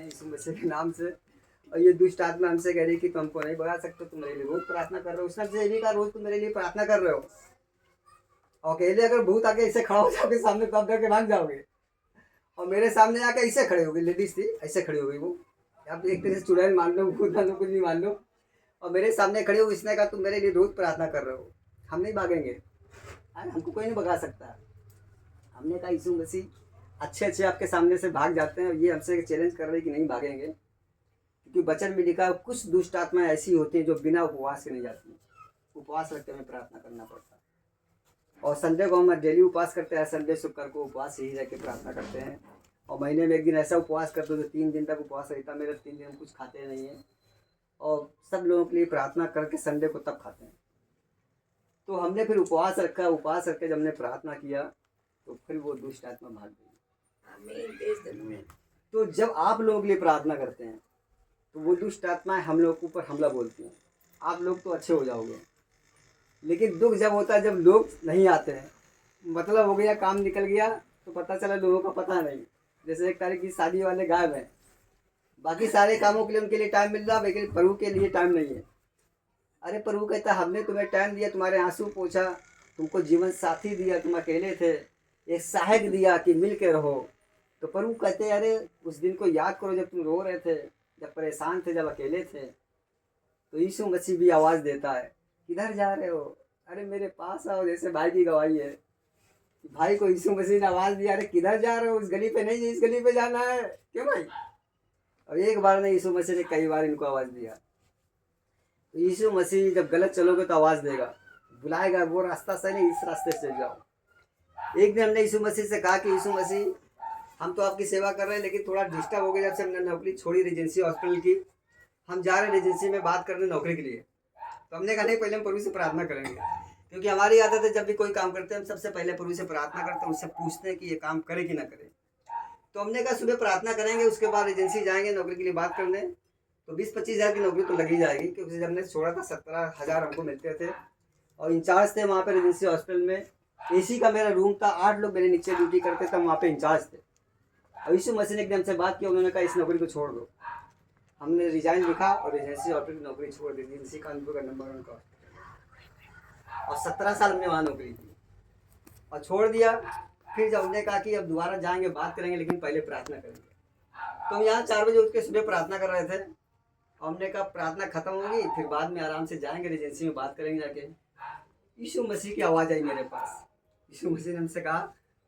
यीशु मसीह के नाम से। और ये दुष्ट आत्मा हमसे कह रही कि तुम हमको नहीं भगा सकते, तुम मेरे लिए रोज प्रार्थना कर रहे हो। उसने हमसे ये भी कहा रोज तुम मेरे लिए प्रार्थना कर रहे हो, और अकेले अगर भूत आके ऐसे खड़ा हो जाओगे सामने तब जाके भाग जाओगे। और मेरे सामने आके ऐसे खड़े हो गई, लेडीज थी, ऐसे खड़ी हो गई वो। आप एक तरह से चुड़ैल मान लो, भूत मान लो, कुछ भी मान लो। और मेरे सामने खड़ी हो, इसने कहा तुम मेरे लिए रोज प्रार्थना कर रहे हो, हम नहीं भागेंगे। अरे हमको कोई नहीं भगा सकता। हमने कहा यीशु मसीह अच्छे अच्छे आपके सामने से भाग जाते हैं, और ये हमसे चैलेंज कर रहे हैं कि नहीं भागेंगे, क्योंकि वचन में लिखा है कुछ दुष्ट आत्माएं ऐसी होती हैं जो बिना उपवास के नहीं जाती। उपवास रखते हमें प्रार्थना करना पड़ता है। और संडे को हम डेली उपवास करते हैं, संडे शुक्र को उपवास यही रह के प्रार्थना करते हैं। और महीने में एक दिन ऐसा उपवास करते हो जो 3 दिन तक उपवास रहता है। मेरे 3 दिन हम कुछ खाते नहीं हैं, और सब लोगों के लिए प्रार्थना करके संडे को तब खाते हैं। तो हमने फिर उपवास रखा, उपवास रख के जब हमने प्रार्थना किया तो फिर वो दुष्ट आत्मा भाग गई। तो जब आप लोगों के लिए प्रार्थना करते हैं तो वो दुष्ट आत्माएं हम लोग के ऊपर हमला बोलती हैं। आप लोग तो अच्छे हो जाओगे, लेकिन दुख जब होता है जब लोग नहीं आते हैं, मतलब हो गया काम निकल गया तो पता चला लोगों का पता नहीं। जैसे 1 तारीख की शादी वाले गायब हैं, बाकी सारे कामों के लिए उनके लिए टाइम मिल रहा, लेकिन प्रभु के लिए टाइम नहीं है। अरे प्रभु कहता हमने तुम्हें टाइम दिया, तुम्हारे आंसू पोंछा, तुमको जीवन साथी दिया, तुम अकेले थे, एक सहायक दिया कि मिल के रहो। तो प्रभु कहते अरे उस दिन को याद करो जब तुम रो रहे थे, जब परेशान थे, जब अकेले थे। तो यीशु मसीह भी आवाज़ देता है किधर जा रहे हो, अरे मेरे पास आओ। जैसे भाई की गवाही है, भाई को यीशु मसीह ने आवाज़ दिया अरे किधर जा रहे हो, उस गली पे नहीं, इस गली पे जाना है, क्यों भाई। और एक बार नहीं, यीशु मसीह ने कई बार इनको आवाज़ दिया। तो यीशु मसीह जब गलत चलोगे तो आवाज़ देगा, बुलाएगा, वो रास्ता सही नहीं, इस रास्ते से जाओ। एक दिन हमने यीशु मसीह से कहा कि यीशु मसीह हम तो आपकी सेवा कर रहे हैं, लेकिन थोड़ा डिस्टर्ब हो गया जब से हमने नौकरी छोड़ी रेजेंसी हॉस्पिटल की, हम जा रहे हैं रेजेंसी में बात करने नौकरी के लिए। तो हमने कहा नहीं, पहले हम प्रभु से प्रार्थना करेंगे, क्योंकि हमारी आदत है जब भी कोई काम करते हैं हम सबसे पहले प्रभु से प्रार्थना करते हैं, उससे पूछते हैं कि ये काम करे कि ना करे। तो हमने कहा सुबह प्रार्थना करेंगे, उसके बाद एजेंसी जाएंगे नौकरी के लिए बात करने। तो 20-25 हज़ार की नौकरी तो लगी जाएगी, क्योंकि जब हमने छोड़ा था 17,000 हमको मिलते थे। और इंचार्ज थे वहाँ पर रेजेंसी हॉस्पिटल में, AC का मेरा रूम था, 8 लोग मेरे नीचे ड्यूटी करते थे, वहाँ पे इंचार्ज थे। और यीशु मसीह ने एकदम से बात किया, उन्होंने कहा इस नौकरी को छोड़ दो। हमने रिजाइन लिखा और एजेंसी हॉस्पिटल की नौकरी छोड़ दी, एजेंसी कानपुर का नंबर 1 का। और 17 साल हमने वहाँ नौकरी की और छोड़ दिया। फिर जब हमने कहा कि अब दोबारा जाएंगे बात करेंगे, लेकिन पहले प्रार्थना करेंगे, तो हम यहाँ 4 बजे उठ के सुबह प्रार्थना कर रहे थे। और हमने कहा प्रार्थना खत्म होगी फिर बाद में आराम से जाएंगे एजेंसी में बात करेंगे जाके। यीशु मसीह की आवाज़ आई मेरे पास। यीशु मसीह ने हमसे कहा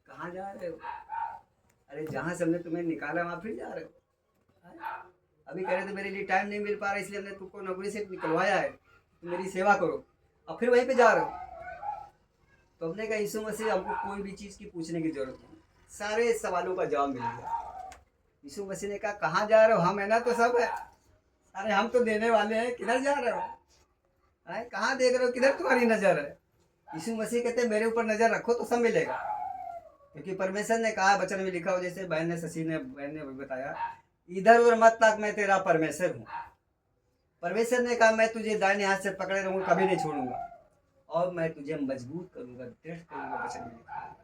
कहाँ जा रहे हो, अरे जहाँ से हमने तुम्हें निकाला वहाँ फिर जा रहे हो। अभी कह रहे थे मेरे लिए टाइम नहीं मिल पा रहा, इसलिए हमने तुमको नौकरी से निकलवाया है, तुम मेरी सेवा करो, और फिर वहीं पे जा रहे हो। तो हमने कहा यीशु मसीह हमको कोई भी चीज़ की पूछने की जरूरत नहीं, सारे सवालों का जवाब मिल गया। यीशु मसीह ने कहा कहाँ जा रहे हो, हम है ना तो सब है, अरे हम तो देने वाले हैं, किधर जा रहे हो, कहाँ देख रहे हो, किधर तुम्हारी नज़र है। यीशु मसीह कहते मेरे ऊपर नज़र रखो तो सब मिलेगा, क्योंकि परमेश्वर ने कहा, वचन में लिखा हो, जैसे बहन ने बताया, इधर उधर मत ताक, मैं तेरा परमेश्वर हूँ। परमेश्वर ने कहा मैं तुझे दाहिने हाथ से पकड़े रहूँगा, कभी नहीं छोड़ूंगा, और मैं तुझे मजबूत करूँगा, दृढ़ करूँगा, वचन में लिखा है।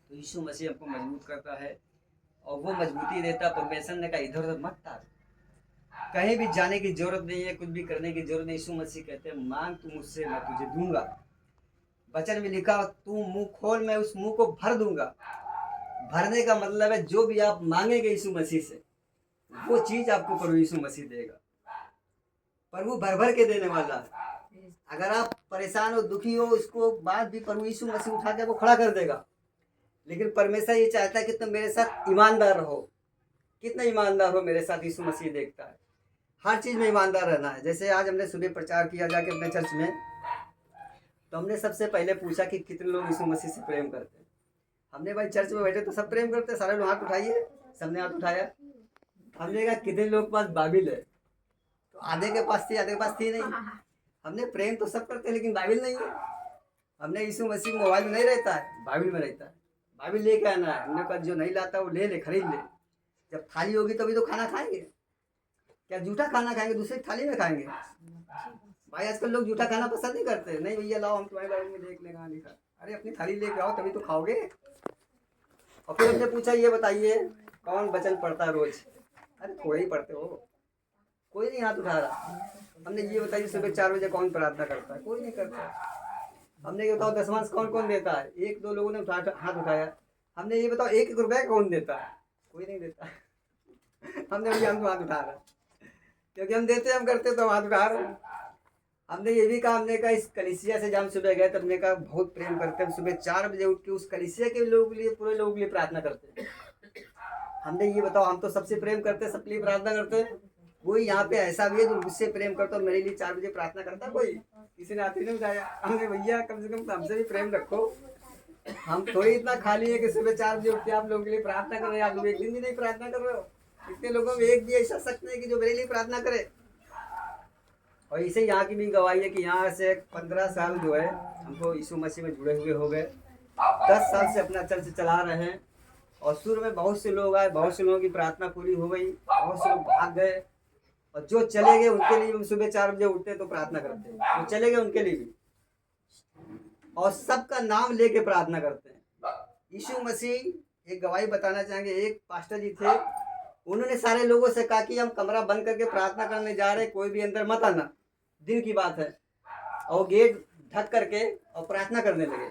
तो यीशु मसीह हमको मजबूत करता है और वो मजबूती देता। परमेश्वर ने कहा इधर उधर मत ताक, कहीं भी जाने की जरूरत नहीं है, कुछ भी करने की जरूरत नहीं। यीशु मसीह कहते हैं मांग तू मुझसे, मैं तुझे दूंगा। वचन में लिखा तू मुंह खोल, मैं उस मुंह को भर दूंगा। भरने का मतलब है जो भी आप मांगेंगे यीशु मसीह से, वो चीज आपको प्रभु यीशु मसीह देगा। प्रभु भर भर के देने वाला है। अगर आप परेशान हो, दुखी हो, उसको बाद भी प्रभु यीशु मसीह उठा के वो खड़ा कर देगा। लेकिन परमेश्वर ये चाहता है कि तुम मेरे साथ ईमानदार रहो। कितना ईमानदार हो मेरे साथ, यीशु मसीह देखता है। हर चीज़ में ईमानदार रहना है। जैसे आज हमने सुबह प्रचार किया जाके अपने चर्च में, तो हमने सबसे पहले पूछा कि कितने लोग यीशु मसीह से प्रेम करते हैं। हमने भाई चर्च में बैठे तो सब प्रेम करते हैं, सारे लोग हाथ उठाइए, सबने हाथ उठाया। हमने कहा कितने लोग के पास बाइबिल है, तो आधे के पास थी, आधे के पास थी नहीं। हमने प्रेम तो सब करते हैं लेकिन बाइबिल नहीं है। हमने यीशु मसीह मोबाइल में नहीं रहता है, बाइबिल में रहता है, बाइबिल लेके आना है। हमने कहा जो नहीं लाता वो ले ले, खरीद ले। जब थाली होगी तभी तो खाना खाएंगे, क्या जूठा खाना खाएंगे, दूसरी थाली में खाएंगे। भाई आजकल लोग जूठा खाना पसंद नहीं करते, नहीं भैया लाओ हम तुम्हारे बाइबिल में देख लेंगे कहाँ लिखा। अरे अपनी थाली लेके आओ तभी तो खाओगे। और फिर हमने पूछा ये बताइए कौन वचन पढ़ता है रोज, अरे थोड़े ही पढ़ते हो, कोई नहीं हाथ उठा रहा। हमने ये बताइए सुबह 4 बजे कौन प्रार्थना करता है? कोई नहीं करता। हमने ये बताओ दसवांश कौन कौन देता है? 1-2 लोगों ने हाथ उठाया। हमने ये बताओ 1-1 रुपया कौन देता है? कोई नहीं देता। हमने भैया हम तो हाथ उठा रहे, क्योंकि हम देते हम करते तो हाथ उठा रहे। हमने ये भी कहा, हमने कहा इस कलीसिया से जब हम सुबह गए तो हमने कहा बहुत प्रेम करते हैं, हम सुबह 4 बजे उठ के उस कलीसिया के लोगों के लिए, पूरे लोगों के लिए प्रार्थना करते हैं। हमने ये बताओ हम तो सबसे प्रेम करते हैं, सबके लिए प्रार्थना करते हैं। कोई यहाँ पे ऐसा भी है जो मुझसे प्रेम करता है मेरे लिए 4 बजे प्रार्थना करता? कोई किसी ने हाथ ही नहीं उठाया। हमने भैया कम से कम हमसे भी प्रेम रखो। हम थोड़ी इतना खाली है कि सुबह 4 बजे उठ के आप लोगों के लिए प्रार्थना कर रहे हैं। आप लोग एक दिन भी नहीं प्रार्थना कर रहे हो। इतने लोगों में एक भी ऐसा शख्स नहीं कि जो मेरे लिए प्रार्थना करे। और इसे यहाँ की भी गवाही है कि यहाँ से 15 साल जो है हमको यीशु मसीह में जुड़े हुए हो गए। 10 साल से अपना चर्च चला रहे हैं। और शुरू में बहुत से लोग आए, बहुत से लोगों की प्रार्थना पूरी हो गई, बहुत से लोग भाग गए। और जो चले गए उनके लिए हम सुबह 4 बजे उठते हैं तो प्रार्थना करते हैं। जो चले गए उनके लिए भी, और सबका नाम लेके प्रार्थना करते हैं। यीशु मसीह एक गवाही बताना चाहेंगे। एक पास्टर जी थे, उन्होंने सारे लोगों से कहा कि हम कमरा बंद करके प्रार्थना करने जा रहे हैं, कोई भी अंदर मत आना, दिन की बात है। और गेट ढक करके और प्रार्थना करने लगे।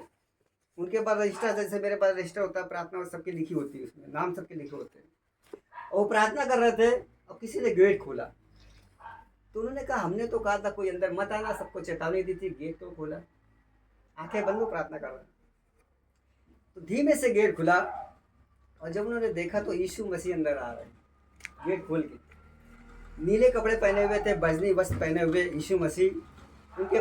उनके पास रजिस्टर, जैसे मेरे पास रजिस्टर होता है प्रार्थना में, सबके लिखी होती है, उसमें नाम सबके लिखे होते हैं। और वो प्रार्थना कर रहे थे और किसी ने गेट खोला। तो उन्होंने कहा हमने तो कहा था कोई अंदर मत आना, सबको चेतावनी दी थी, गेट तो खोला। आंखें बंद हो प्रार्थना कर रहे। तो धीमे से गेट खुला और जब उन्होंने देखा तो यीशु मसीह अंदर आ रहे, गेट खोल के। नीले कपड़े पहने हुए थे, बजनी वस्त्र पहने हुए यीशु मसीह उनके